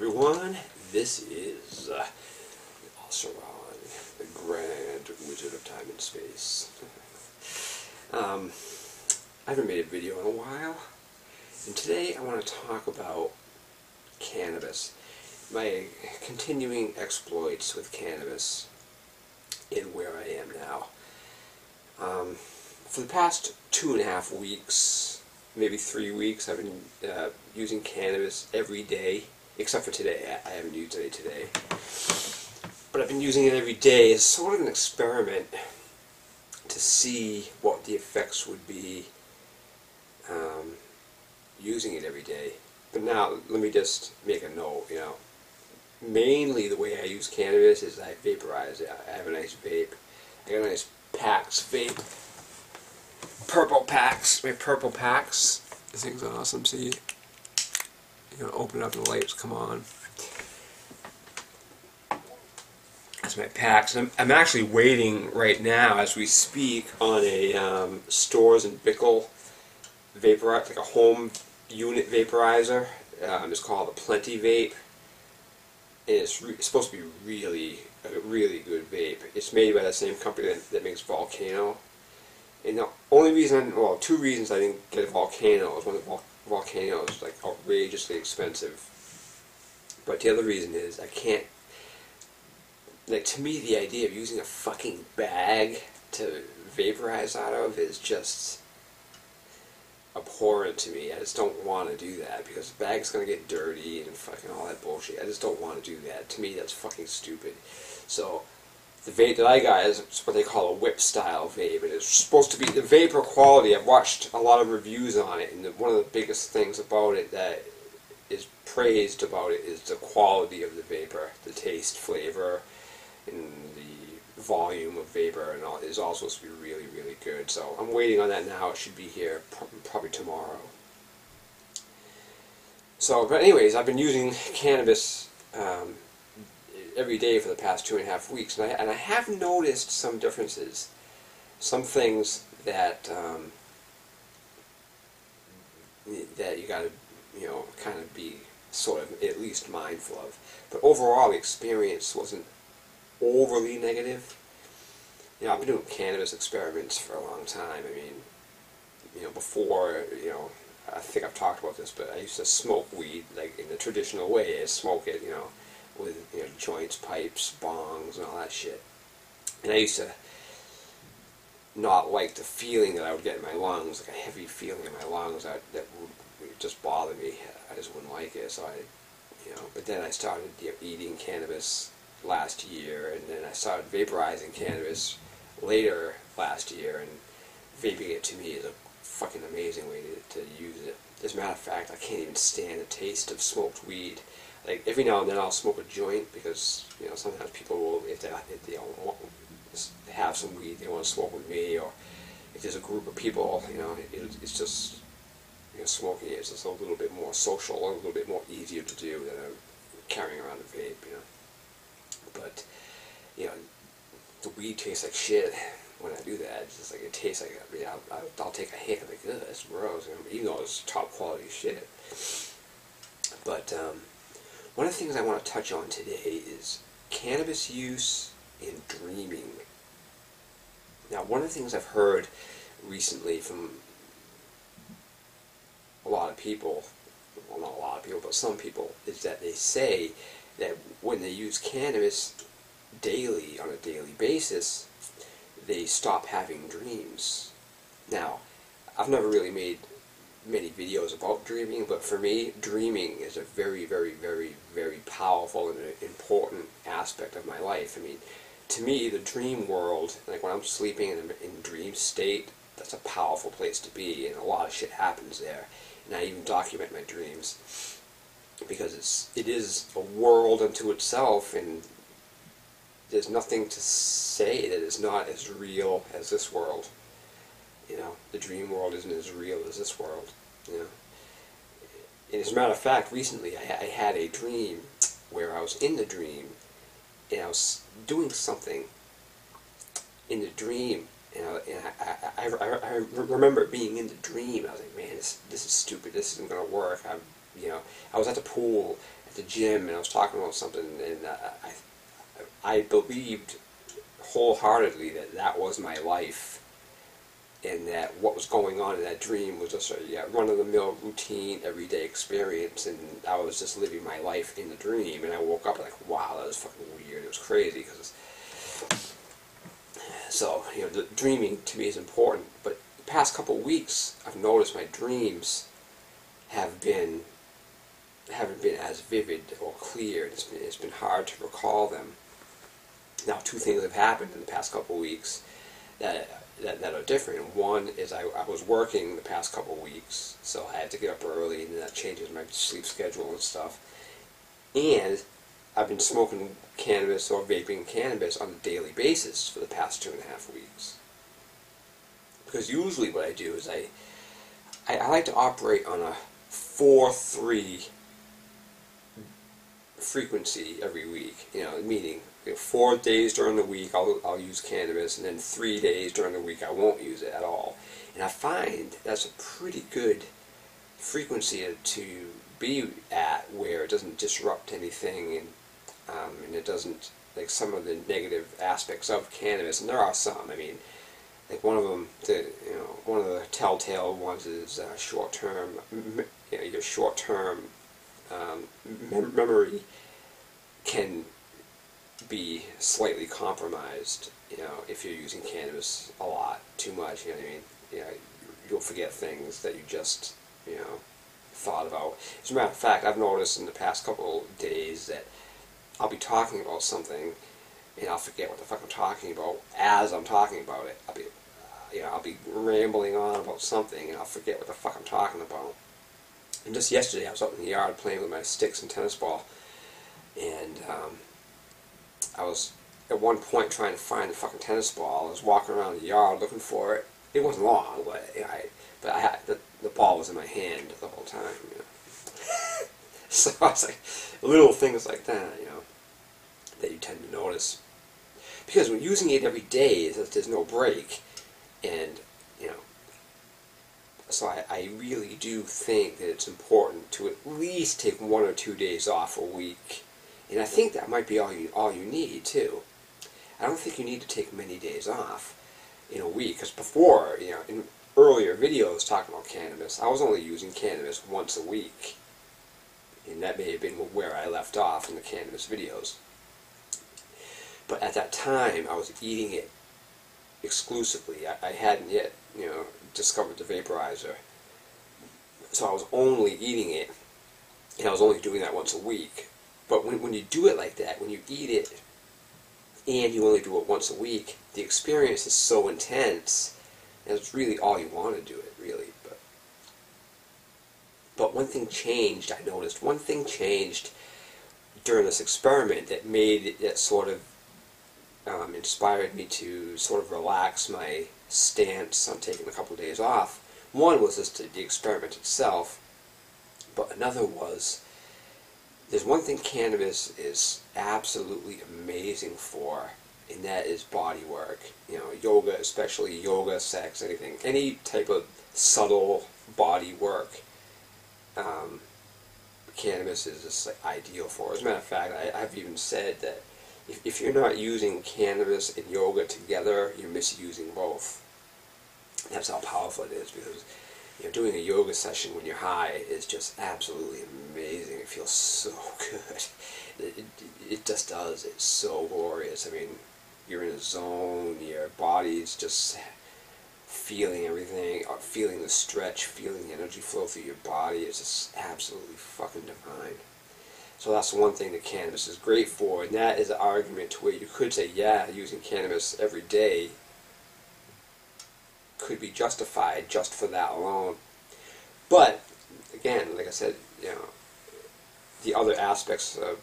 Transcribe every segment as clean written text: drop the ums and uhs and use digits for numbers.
everyone, this is also the Grand Wizard of Time and Space. I haven't made a video in a while, and today I want to talk about cannabis, my continuing exploits with cannabis, and where I am now. For the past 2.5 weeks, maybe 3 weeks, I've been using cannabis every day, except for today. I haven't used it today. But I've been using it every day as sort of an experiment to see what the effects would be using it every day. But now, let me just make a note, mainly the way I use cannabis is I vaporize it. I have a nice vape. I got a nice PAX vape. Purple PAX. My purple PAX. This thing's awesome. See? Open it up and the lights come on. That's my PAX. I'm actually waiting right now as we speak on a Stores and Bickle vaporizer, like a home unit vaporizer. It's called a Plenty Vape. And it's supposed to be a really good vape. It's made by the same company that makes Volcano. And the only reason, well, 2 reasons I didn't get a Volcano is one of the Volcano is like outrageously expensive. But the other reason is I can't, like, to me the idea of using a fucking bag to vaporize out of is just abhorrent to me. I just don't want to do that because the bag's going to get dirty and fucking all that bullshit. I just don't want to do that. To me, that's fucking stupid. So the vape that I got is what they call a whip style vape, and it's supposed to be the vapor quality. I've watched a lot of reviews on it, and one of the biggest things about it that is praised about it is the quality of the vapor, the taste, flavor, and the volume of vapor, and all is all supposed to be really, really good. So I'm waiting on that now. It should be here probably tomorrow. So, but anyways, I've been using cannabis every day for the past 2.5 weeks, and I have noticed some differences, some things that that you got to kind of be sort of at least mindful of. But overall, the experience wasn't overly negative. I've been doing cannabis experiments for a long time. I mean, before, I think I've talked about this, but I used to smoke weed like in the traditional way. I smoke it, with joints, pipes, bongs, and all that shit. And I used to not like the feeling that I would get in my lungs, like a heavy feeling in my lungs that would just bother me. I just wouldn't like it. So but then I started eating cannabis last year, and then I started vaporizing cannabis later last year, and vaping it to me is a fucking amazing way to use it. As a matter of fact, I can't even stand the taste of smoked weed. Like, every now and then I'll smoke a joint because, sometimes people will, if they have some weed, they want to smoke with me, or if there's a group of people, it's just, smoking is just a little bit more social, a little bit more easier to do than carrying around a vape, But, the weed tastes like shit when I do that. It's just like, it tastes like, I'll take a hit, I'm like, ugh, that's gross, even though it's top quality shit. But, one of the things I want to touch on today is cannabis use in dreaming. Now, one of the things I've heard recently from a lot of people, well, not a lot of people, but some people, is that they say that when they use cannabis daily, on a daily basis, they stop having dreams. Now, I've never really made many videos about dreaming, but for me, dreaming is a very, very, very, very powerful and important aspect of my life. I mean, to me, the dream world, like when I'm sleeping in dream state, that's a powerful place to be, and a lot of shit happens there. And I even document my dreams because it is a world unto itself, and there's nothing to say that is not as real as this world. The dream world isn't as real as this world. And as a matter of fact, recently I had a dream where I was in the dream, and I was doing something in the dream, and I remember being in the dream. I was like, man, this is stupid. This isn't going to work. I was at the pool at the gym and I was talking about something, and I believed wholeheartedly that that was my life, and that what was going on in that dream was just a run-of-the-mill routine everyday experience, and I was just living my life in the dream. And I woke up like, wow, that was fucking weird. It was crazy. So, you know, the dreaming to me is important, but the past couple of weeks I've noticed my dreams haven't been as vivid or clear. It's been hard to recall them. Now, two things have happened in the past couple of weeks that are different. One is I was working the past couple of weeks, so I had to get up early, and that changes my sleep schedule and stuff. And I've been smoking cannabis or vaping cannabis on a daily basis for the past 2.5 weeks. Because usually what I do is I like to operate on a 4-3 frequency every week. You know, meaning 4 days during the week I'll use cannabis, and then 3 days during the week I won't use it at all. And I find that's a pretty good frequency to be at, where it doesn't disrupt anything, and it doesn't, like, some of the negative aspects of cannabis, and there are some. I mean, like one of them, one of the telltale ones is short-term. Your short-term memory can be slightly compromised, if you're using cannabis a lot, too much, you know what I mean? You'll forget things that you just, thought about. As a matter of fact, I've noticed in the past couple of days that I'll be talking about something, and I'll forget what the fuck I'm talking about as I'm talking about it. I'll be rambling on about something, and I'll forget what the fuck I'm talking about. And just yesterday, I was out in the yard playing with my sticks and tennis ball, and I was at one point trying to find the fucking tennis ball. I was walking around the yard looking for it. It wasn't long, but I had the ball was in my hand the whole time. So I was like, little things like that, that you tend to notice, because when using it every day, there's no break, and so I really do think that it's important to at least take 1 or 2 days off a week. And I think that might be all you need, too. I don't think you need to take many days off in a week, because before, in earlier videos talking about cannabis, I was only using cannabis once a week. And that may have been where I left off in the cannabis videos. But at that time, I was eating it exclusively. I hadn't yet, discovered the vaporizer. So I was only eating it, and I was only doing that once a week. But when you do it like that, when you eat it and you only do it once a week, the experience is so intense, and it's really all you want to do it, really. But one thing changed, I noticed. One thing changed during this experiment that sort of inspired me to sort of relax my stance on taking a couple of days off. One was just the experiment itself, but another was, there's one thing cannabis is absolutely amazing for, and that is body work. Yoga, especially yoga, sex, anything, any type of subtle body work. Cannabis is just like ideal for. As a matter of fact, I've even said that if you're not using cannabis and yoga together, you're misusing both. That's how powerful it is, because doing a yoga session when you're high is just absolutely amazing. It feels so good. It just does. It's so glorious. I mean, you're in a zone, your body's just feeling everything, feeling the stretch, feeling the energy flow through your body. It's just absolutely fucking divine. So that's one thing that cannabis is great for, and that is an argument to where you could say, yeah, using cannabis every day could be justified just for that alone. But again, like I said, the other aspects of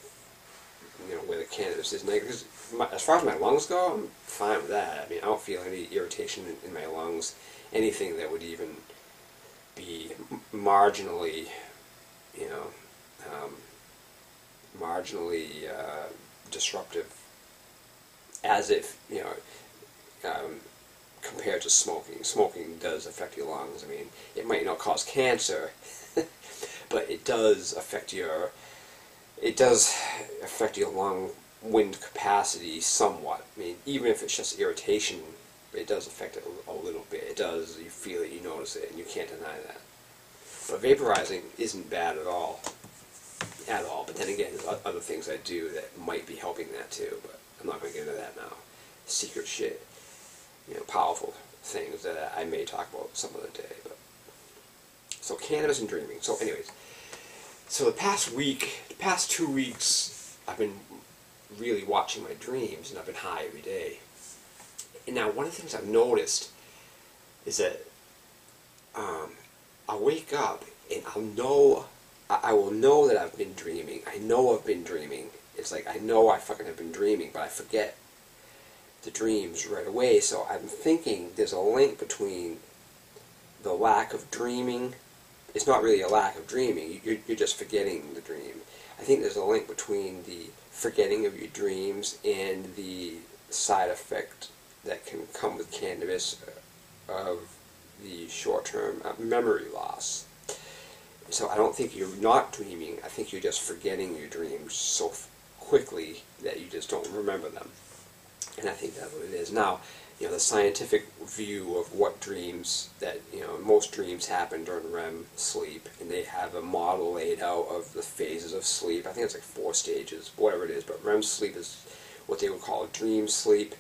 where the cannabis is negative. As far as my lungs go, I'm fine with that. I mean, I don't feel any irritation in my lungs, anything that would even be marginally, disruptive, as if, compared to smoking. Smoking does affect your lungs. I mean, it might not cause cancer, but it does affect your it does affect your lung wind capacity somewhat. I mean, even if it's just irritation, it does affect it a little bit. It does. You feel it, you notice it, and you can't deny that. But vaporizing isn't bad at all. At all. But then again, there's other things I do that might be helping that too. But I'm not going to get into that now. Secret shit. Powerful things that I may talk about some other day. But so cannabis and dreaming. So anyways, so the past 2 weeks, I've been really watching my dreams, and I've been high every day. And now one of the things I've noticed is that I'll wake up and I will know that I've been dreaming. I know I've been dreaming. It's like I know I fucking have been dreaming, but I forget the dreams right away. So I'm thinking there's a link between the lack of dreaming. It's not really a lack of dreaming. You're just forgetting the dream. I think there's a link between the forgetting of your dreams and the side effect that can come with cannabis of the short-term memory loss. So I don't think you're not dreaming. I think you're just forgetting your dreams so quickly that you just don't remember them. And I think that's what it is. Now, the scientific view of what dreams, that, most dreams happen during REM sleep, and they have a model laid out of the phases of sleep. I think it's like 4 stages, whatever it is, but REM sleep is what they would call a dream sleep.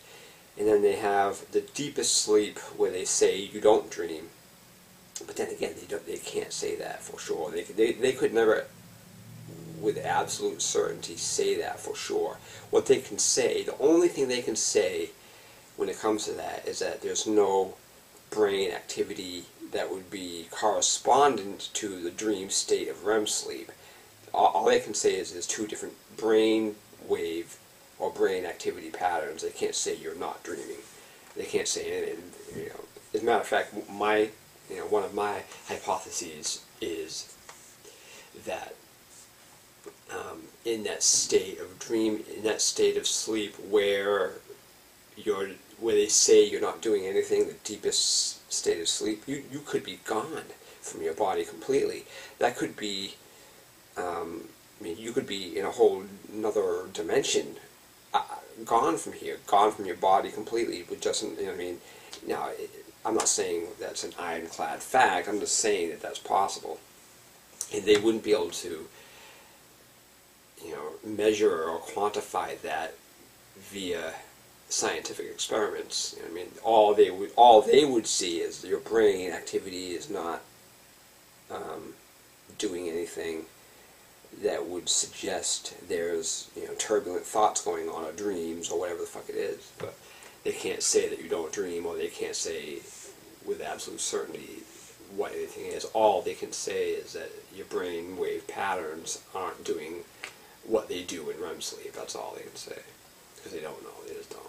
And then they have the deepest sleep where they say you don't dream. But then again, they can't say that for sure. They could never, with absolute certainty, say that for sure. What they can say, the only thing they can say when it comes to that is that there's no brain activity that would be correspondent to the dream state of REM sleep. All they can say is there's 2 different brain wave or brain activity patterns. They can't say you're not dreaming. They can't say anything. As a matter of fact, one of my hypotheses is that in that state of dream, in that state of sleep where they say you're not doing anything, the deepest state of sleep, you could be gone from your body completely. That could be, you could be in a whole another dimension, gone from here, gone from your body completely, with just, Now, I'm not saying that's an ironclad fact, I'm just saying that that's possible. And they wouldn't be able to, measure or quantify that via scientific experiments. All they would see is your brain activity is not doing anything that would suggest there's turbulent thoughts going on, or dreams, or whatever the fuck it is. But they can't say that you don't dream, or they can't say with absolute certainty what anything is. All they can say is that your brain wave patterns aren't doing what they do in REM sleep. That's all they can say, because they don't know. They just don't.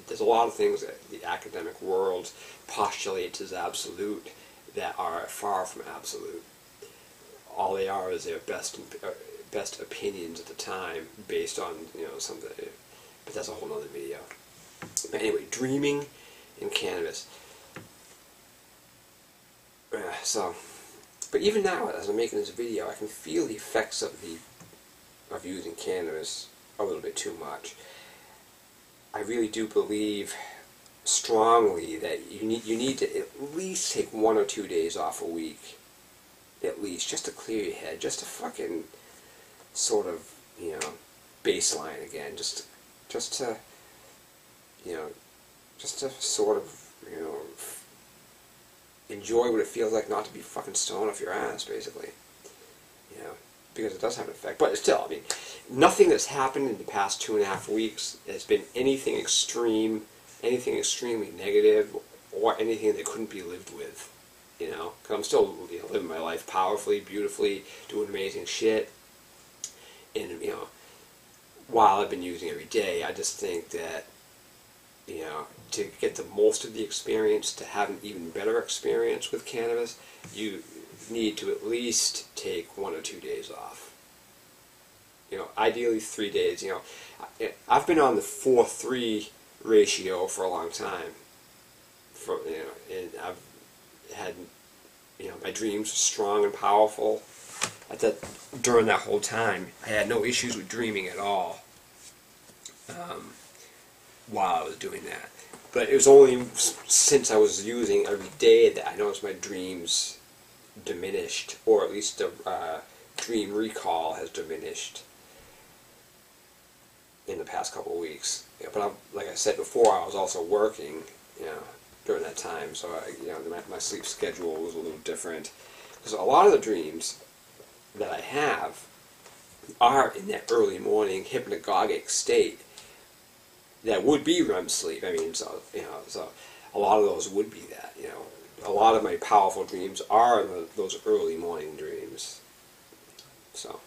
There's a lot of things that the academic world postulates as absolute that are far from absolute. All they are is their best opinions at the time, based on something. But that's a whole other video. But anyway, dreaming and cannabis. But even now, as I'm making this video, I can feel the effects of using cannabis a little bit too much. I really do believe strongly that you need to at least take 1 or 2 days off a week, at least, just to clear your head, just to fucking sort of baseline again, just to sort of enjoy what it feels like not to be fucking stoned off your ass, basically. Because it does have an effect. But still, nothing that's happened in the past 2.5 weeks has been anything extreme, anything extremely negative, or anything that couldn't be lived with. Because I'm still living my life powerfully, beautifully, doing amazing shit. And, while I've been using it every day, I just think that, to get the most of the experience, to have an even better experience with cannabis, you need to at least take 1 or 2 days off. Ideally 3 days. I've been on the 4-3 ratio for a long time. And I've had, my dreams are strong and powerful. during that whole time, I had no issues with dreaming at all while I was doing that. But it was only since I was using every day that I noticed my dreams diminished, or at least the dream recall has diminished in the past couple of weeks. But like I said before, I was also working, during that time, so my sleep schedule was a little different. Because a lot of the dreams that I have are in that early morning hypnagogic state that would be REM sleep. I mean, so a lot of those would be that. A lot of my powerful dreams are those early morning dreams. So,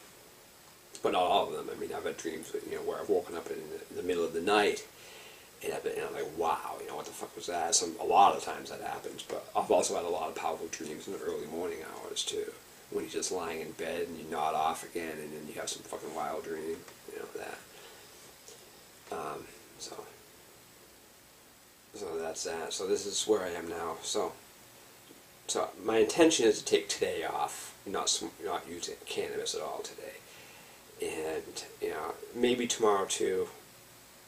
but not all of them. I mean, I've had dreams, where I've woken up in the middle of the night, and I'm like, wow, what the fuck was that? A lot of times that happens, but I've also had a lot of powerful dreams in the early morning hours too, when you're just lying in bed and you nod off again, and then you have some fucking wild dream, that. So that's that. So this is where I am now. So my intention is to take today off, not using cannabis at all today, and maybe tomorrow too.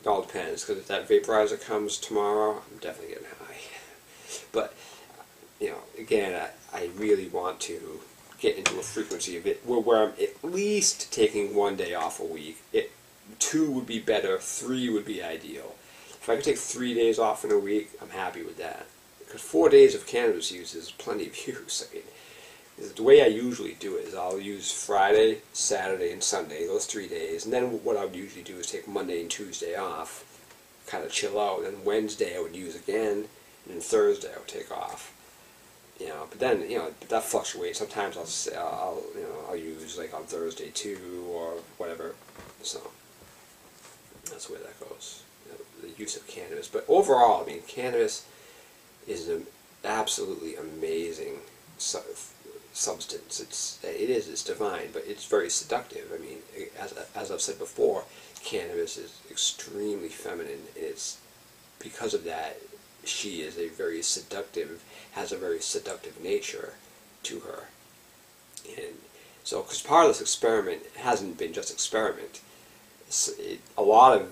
It all depends, because if that vaporizer comes tomorrow, I'm definitely getting high. But again, I really want to get into a frequency of it where I'm at least taking 1 day off a week. 2 would be better, 3 would be ideal. If I could take 3 days off in a week, I'm happy with that. Because 4 days of cannabis use is plenty of use. I mean, the way I usually do it is I'll use Friday, Saturday, and Sunday, those 3 days. And then what I would usually do is take Monday and Tuesday off, kind of chill out. And then Wednesday I would use again, and then Thursday I would take off. But then, that fluctuates. Sometimes I'll use like on Thursday too, or whatever. So that's where that goes. The use of cannabis. But overall, I mean, cannabis is an absolutely amazing substance. It's divine, but it's very seductive. I mean, as I've said before, cannabis is extremely feminine. It's because of that, she is has a very seductive nature to her. And so, because part of this experiment hasn't been just experiment. A lot of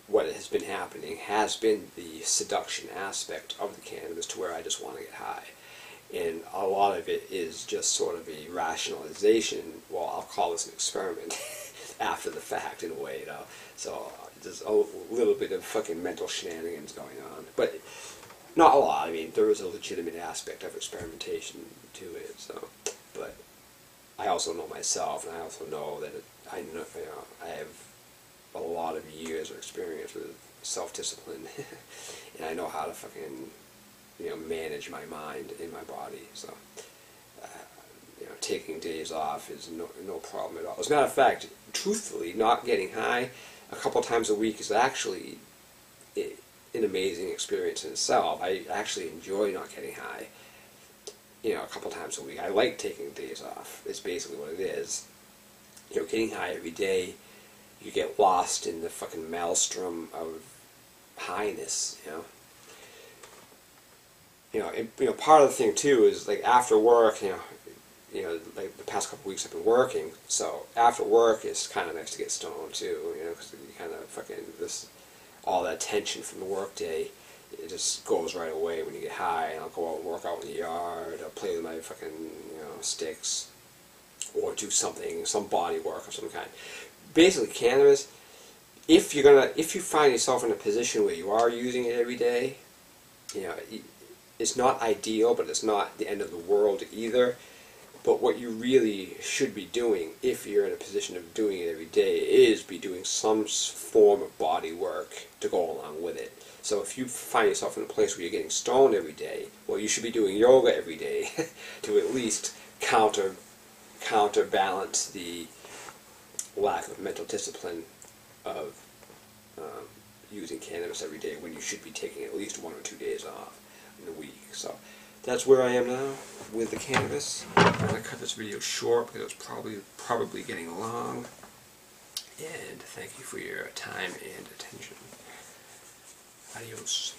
what has been happening has been the seduction aspect of the cannabis, to where I just want to get high. And a lot of it is just sort of a rationalization. Well, I'll call this an experiment after the fact, in a way, So there's a little bit of fucking mental shenanigans going on, but not a lot. I mean, there is a legitimate aspect of experimentation to it. So, but I also know myself, and I also know that I have a lot of years of experience with self-discipline, and I know how to fucking manage my mind and my body. So taking days off is no problem at all. As a matter of fact, truthfully, not getting high a couple times a week is actually an amazing experience in itself. I actually enjoy not getting high a couple times a week. I like taking days off. It's basically what it is. Getting high every day, you get lost in the fucking maelstrom of highness, part of the thing too is, like, after work, like the past couple of weeks I've been working, so after work it's kind of nice to get stoned too, because you kind of fucking, all that tension from the work day, it just goes right away when you get high. And I'll go out and work out in the yard, I'll play with my fucking, sticks, or do some body work of some kind. Basically, cannabis, if you find yourself in a position where you are using it every day, it's not ideal, but it's not the end of the world either. But what you really should be doing, if you're in a position of doing it every day, is be doing some form of body work to go along with it. So if you find yourself in a place where you're getting stoned every day, well, you should be doing yoga every day to at least counterbalance the lack of mental discipline of using cannabis every day, when you should be taking at least 1 or 2 days off in a week. So that's where I am now with the cannabis. I'm going to cut this video short because it's probably getting long. And thank you for your time and attention. Adios.